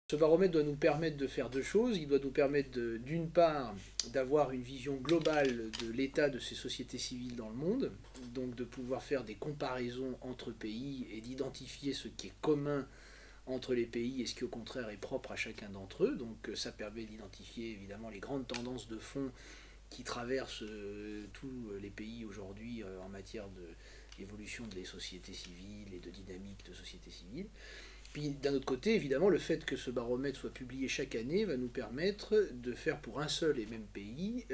Ce baromètre doit nous permettre de faire deux choses. Il doit nous permettre, d'une part, d'avoir une vision globale de l'état de ces sociétés civiles dans le monde, donc de pouvoir faire des comparaisons entre pays et d'identifier ce qui est commun entre les pays et ce qui au contraire est propre à chacun d'entre eux. Donc ça permet d'identifier évidemment les grandes tendances de fond qui traversent tous les pays aujourd'hui en matière d'évolution des sociétés civiles et de dynamique de sociétés civiles. Puis d'un autre côté, évidemment, le fait que ce baromètre soit publié chaque année va nous permettre de faire pour un seul et même pays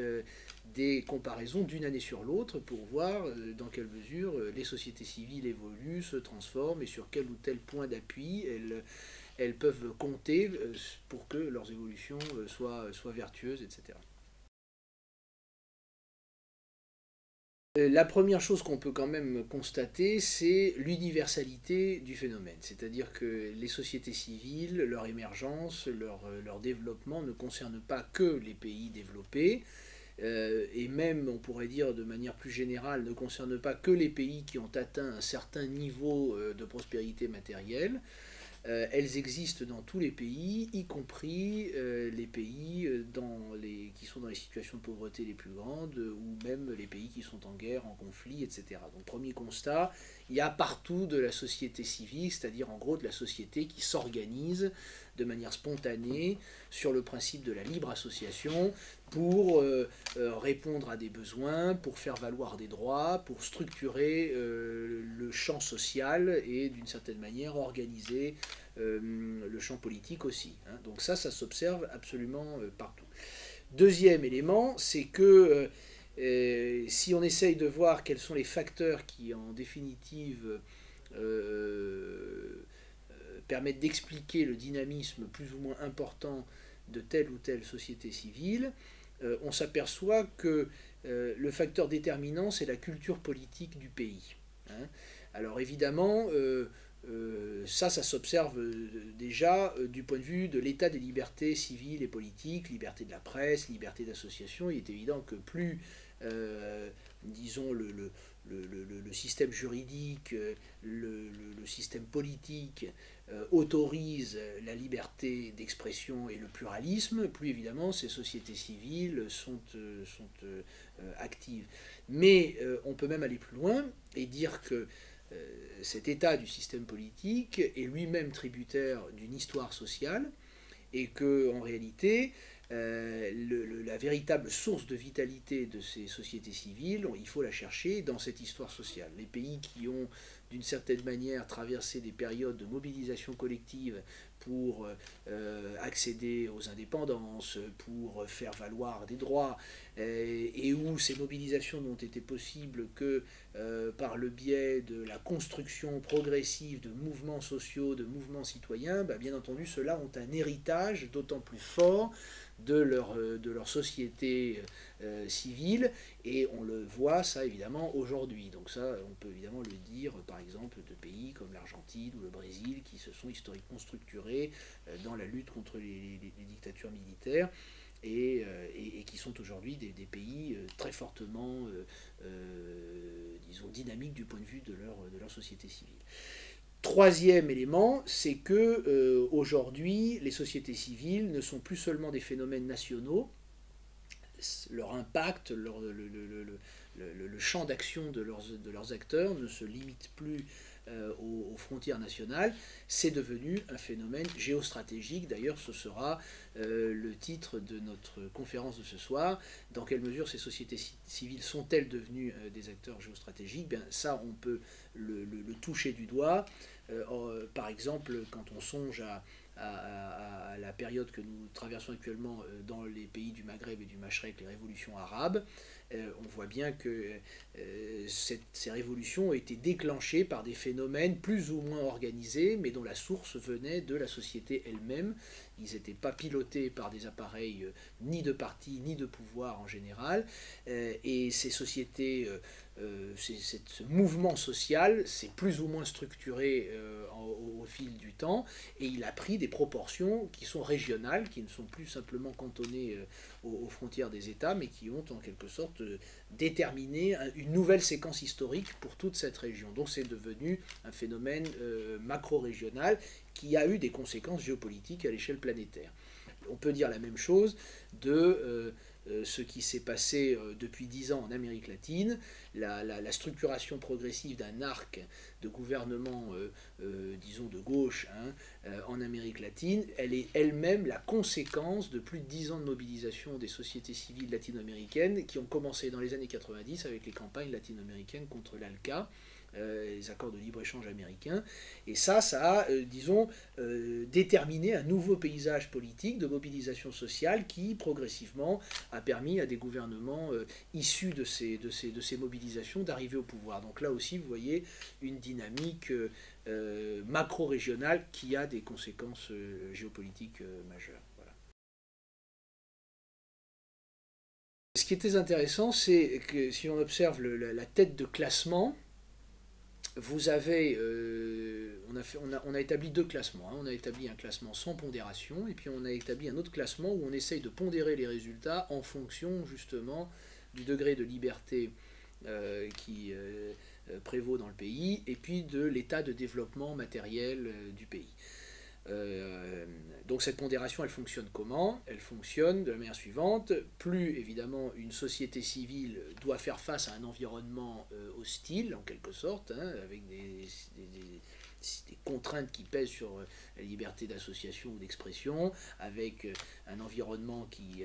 des comparaisons d'une année sur l'autre pour voir dans quelle mesure les sociétés civiles évoluent, se transforment et sur quel ou tel point d'appui elles peuvent compter pour que leurs évolutions soient vertueuses, etc. La première chose qu'on peut quand même constater, c'est l'universalité du phénomène. C'est-à-dire que les sociétés civiles, leur émergence, leur développement ne concernent pas que les pays développés, et même, on pourrait dire de manière plus générale, ne concernent pas que les pays qui ont atteint un certain niveau de prospérité matérielle. Elles existent dans tous les pays, y compris les pays qui sont dans les situations de pauvreté les plus grandes, ou même les pays qui sont en guerre, en conflit, etc. Donc premier constat, il y a partout de la société civile, c'est-à-dire en gros de la société qui s'organise de manière spontanée sur le principe de la libre association pour répondre à des besoins, pour faire valoir des droits, pour structurer le champ social et d'une certaine manière organiser le champ politique aussi. Hein. Donc ça s'observe absolument partout. Deuxième élément, c'est que si on essaye de voir quels sont les facteurs qui en définitive permettent d'expliquer le dynamisme plus ou moins important de telle ou telle société civile, on s'aperçoit que le facteur déterminant, c'est la culture politique du pays. Hein. Alors évidemment, ça s'observe déjà du point de vue de l'état des libertés civiles et politiques, liberté de la presse, liberté d'association. Il est évident que plus, disons, le système juridique, le système politique autorise la liberté d'expression et le pluralisme, plus évidemment ces sociétés civiles sont actives. Mais on peut même aller plus loin et dire que cet état du système politique est lui-même tributaire d'une histoire sociale et que en réalité la véritable source de vitalité de ces sociétés civiles, il faut la chercher dans cette histoire sociale. Les pays qui ont d'une certaine manière traversé des périodes de mobilisation collective pour accéder aux indépendances, pour faire valoir des droits, et où ces mobilisations n'ont été possibles que par le biais de la construction progressive de mouvements sociaux, de mouvements citoyens, bien entendu, ceux-là ont un héritage d'autant plus fort de leur société civile, et on le voit ça évidemment aujourd'hui. Donc ça, on peut évidemment le dire par exemple de pays comme l'Argentine ou le Brésil qui se sont historiquement structurés dans la lutte contre les dictatures militaires et qui sont aujourd'hui des pays très fortement, disons, dynamiques du point de vue de leur société civile. Troisième élément, c'est que aujourd'hui, les sociétés civiles ne sont plus seulement des phénomènes nationaux, leur impact, le champ d'action de leurs acteurs ne se limite plus aux frontières nationales, c'est devenu un phénomène géostratégique. D'ailleurs, ce sera le titre de notre conférence de ce soir. Dans quelle mesure ces sociétés civiles sont-elles devenues des acteurs géostratégiques? Bien, ça, on peut le toucher du doigt. Par exemple, quand on songe à la période que nous traversons actuellement dans les pays du Maghreb et du Machrek, les révolutions arabes, on voit bien que ces révolutions ont été déclenchées par des phénomènes plus ou moins organisés, mais dont la source venait de la société elle-même. Ils n'étaient pas pilotés par des appareils ni de parti ni de pouvoir en général, et ces sociétés ce mouvement social s'est plus ou moins structuré au fil du temps, et il a pris des proportions qui sont régionales, qui ne sont plus simplement cantonnées aux frontières des États, mais qui ont en quelque sorte déterminé une nouvelle séquence historique pour toute cette région. Donc c'est devenu un phénomène macro-régional qui a eu des conséquences géopolitiques à l'échelle planétaire. On peut dire la même chose de ce qui s'est passé depuis 10 ans en Amérique latine, la structuration progressive d'un arc de gouvernement, disons, de gauche en Amérique latine, elle est elle-même la conséquence de plus de 10 ans de mobilisation des sociétés civiles latino-américaines qui ont commencé dans les années 90 avec les campagnes latino-américaines contre l'ALCA, les accords de libre-échange américains. Et ça a, disons, déterminé un nouveau paysage politique de mobilisation sociale qui, progressivement, a permis à des gouvernements issus de ces mobilisations d'arriver au pouvoir. Donc là aussi, vous voyez une dynamique macro-régionale qui a des conséquences géopolitiques majeures. Voilà. Ce qui est très intéressant, c'est que si on observe la tête de classement, vous avez, on a établi deux classements. On a établi un classement sans pondération, et puis on a établi un autre classement où on essaye de pondérer les résultats en fonction justement du degré de liberté qui prévaut dans le pays, et puis de l'état de développement matériel du pays. Donc cette pondération, elle fonctionne comment? Elle fonctionne de la manière suivante. Plus évidemment une société civile doit faire face à un environnement hostile en quelque sorte, avec des contraintes qui pèsent sur la liberté d'association ou d'expression, avec un environnement qui,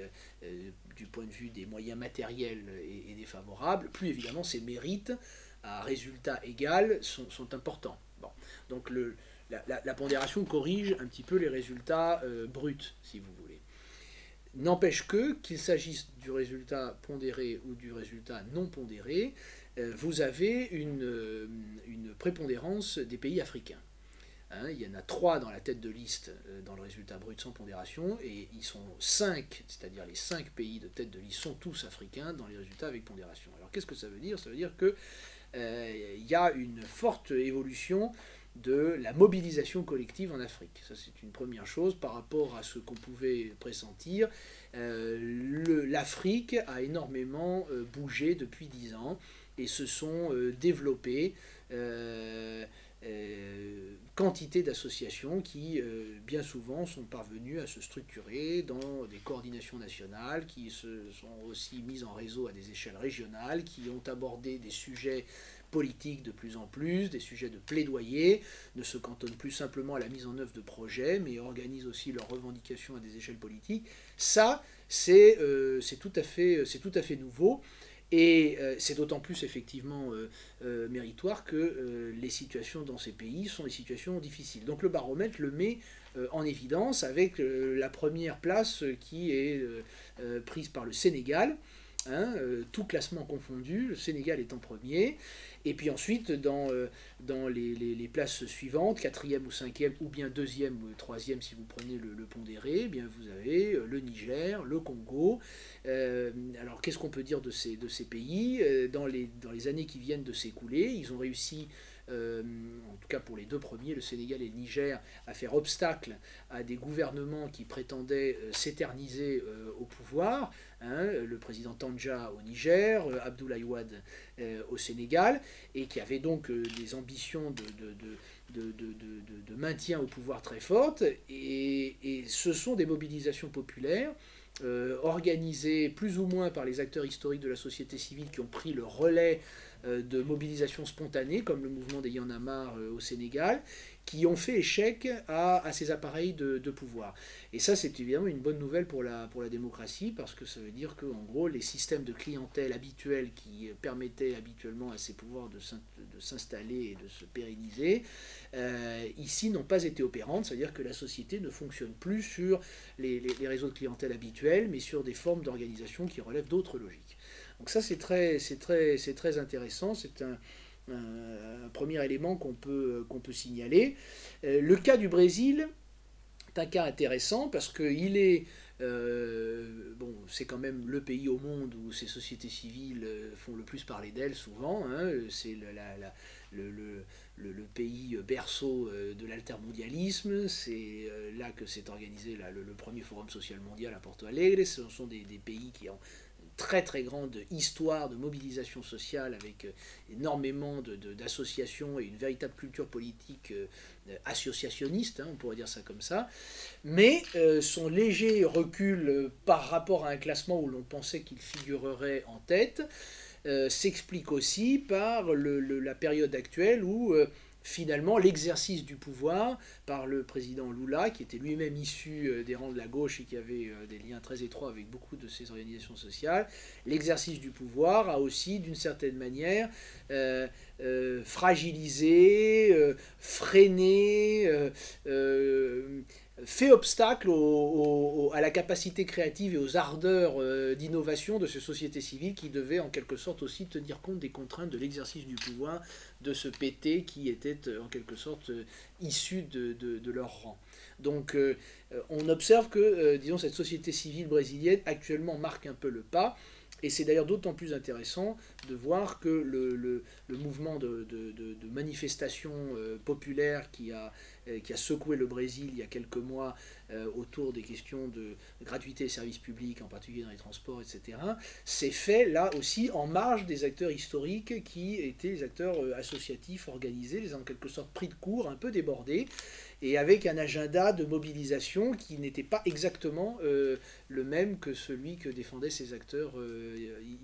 du point de vue des moyens matériels, est défavorable, plus évidemment ses mérites à résultat égal sont importants. Bon. Donc la pondération corrige un petit peu les résultats bruts, si vous voulez. N'empêche qu'il s'agisse du résultat pondéré ou du résultat non pondéré, vous avez une prépondérance des pays africains. Il y en a 3 dans la tête de liste dans le résultat brut sans pondération, et ils sont 5, c'est-à-dire les 5 pays de tête de liste sont tous africains dans les résultats avec pondération. Alors qu'est-ce que ça veut dire? Ça veut dire qu'il y a une forte évolution de la mobilisation collective en Afrique. Ça, c'est une première chose par rapport à ce qu'on pouvait pressentir. L'Afrique a énormément bougé depuis 10 ans et se sont développées quantité d'associations qui, bien souvent, sont parvenues à se structurer dans des coordinations nationales, qui se sont aussi mises en réseau à des échelles régionales, qui ont abordé des sujets politiques de plus en plus, des sujets de plaidoyer, ne se cantonnent plus simplement à la mise en œuvre de projets, mais organisent aussi leurs revendications à des échelles politiques. Ça, c'est tout à fait nouveau. Et c'est d'autant plus effectivement méritoire que les situations dans ces pays sont des situations difficiles. Donc le baromètre le met en évidence avec la première place qui est prise par le Sénégal, tout classement confondu, le Sénégal est en premier. Et puis ensuite, dans les places suivantes, 4e ou 5e, ou bien 2e ou 3e si vous prenez le pondéré, eh bien vous avez le Niger, le Congo. Alors qu'est-ce qu'on peut dire de ces pays? Dans les années qui viennent de s'écouler, ils ont réussi, en tout cas pour les 2 premiers, le Sénégal et le Niger, à faire obstacle à des gouvernements qui prétendaient s'éterniser au pouvoir. Le président Tandja au Niger, Abdoulaye Wade au Sénégal, et qui avait donc des ambitions de maintien au pouvoir très fortes. Et ce sont des mobilisations populaires organisées plus ou moins par les acteurs historiques de la société civile qui ont pris le relais de mobilisation spontanée, comme le mouvement des Y'en a marre au Sénégal, qui ont fait échec à ces appareils de pouvoir. Et ça, c'est évidemment une bonne nouvelle pour la démocratie, parce que ça veut dire qu'en gros, les systèmes de clientèle habituels qui permettaient habituellement à ces pouvoirs de s'installer et de se pérenniser, ici n'ont pas été opérantes, c'est-à-dire que la société ne fonctionne plus sur les réseaux de clientèle habituels, mais sur des formes d'organisation qui relèvent d'autres logiques. Donc ça, c'est très intéressant, c'est un premier élément qu'on peut signaler. Le cas du Brésil est un cas intéressant parce qu'il est Bon, c'est quand même le pays au monde où ces sociétés civiles font le plus parler d'elles souvent, hein. C'est le pays berceau de l'altermondialisme, c'est là que s'est organisé le premier forum social mondial à Porto Alegre. Ce sont des pays qui ont très très grande histoire de mobilisation sociale avec énormément d'associations et une véritable culture politique associationniste, hein, on pourrait dire ça comme ça, mais son léger recul par rapport à un classement où l'on pensait qu'il figurerait en tête s'explique aussi par la période actuelle où finalement l'exercice du pouvoir par le président Lula, qui était lui-même issu des rangs de la gauche et qui avait des liens très étroits avec beaucoup de ces organisations sociales, l'exercice du pouvoir a aussi d'une certaine manière fragilisé, freiné, fait obstacle à la capacité créative et aux ardeurs d'innovation de ces sociétés civiles qui devaient en quelque sorte aussi tenir compte des contraintes de l'exercice du pouvoir de ce PT qui était en quelque sorte issu de leur rang. Donc on observe que disons, cette société civile brésilienne actuellement marque un peu le pas. Et c'est d'ailleurs d'autant plus intéressant de voir que le mouvement de manifestation populaire qui a secoué le Brésil il y a quelques mois autour des questions de gratuité des services publics, en particulier dans les transports, etc., s'est fait là aussi en marge des acteurs historiques qui étaient les acteurs associatifs organisés, les ont en quelque sorte pris de court, un peu débordés, et avec un agenda de mobilisation qui n'était pas exactement le même que celui que défendaient ces acteurs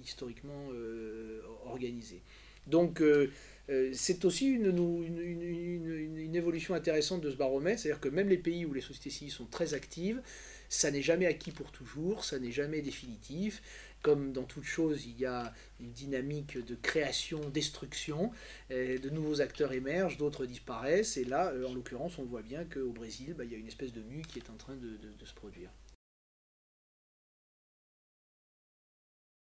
historiquement organisés. Donc c'est aussi une évolution intéressante de ce baromètre, c'est-à-dire que même les pays où les sociétés civiles sont très actives, ça n'est jamais acquis pour toujours, ça n'est jamais définitif. Comme dans toute chose, il y a une dynamique de création, destruction, de nouveaux acteurs émergent, d'autres disparaissent, et là, en l'occurrence, on voit bien qu'au Brésil, il y a une espèce de mue qui est en train de se produire.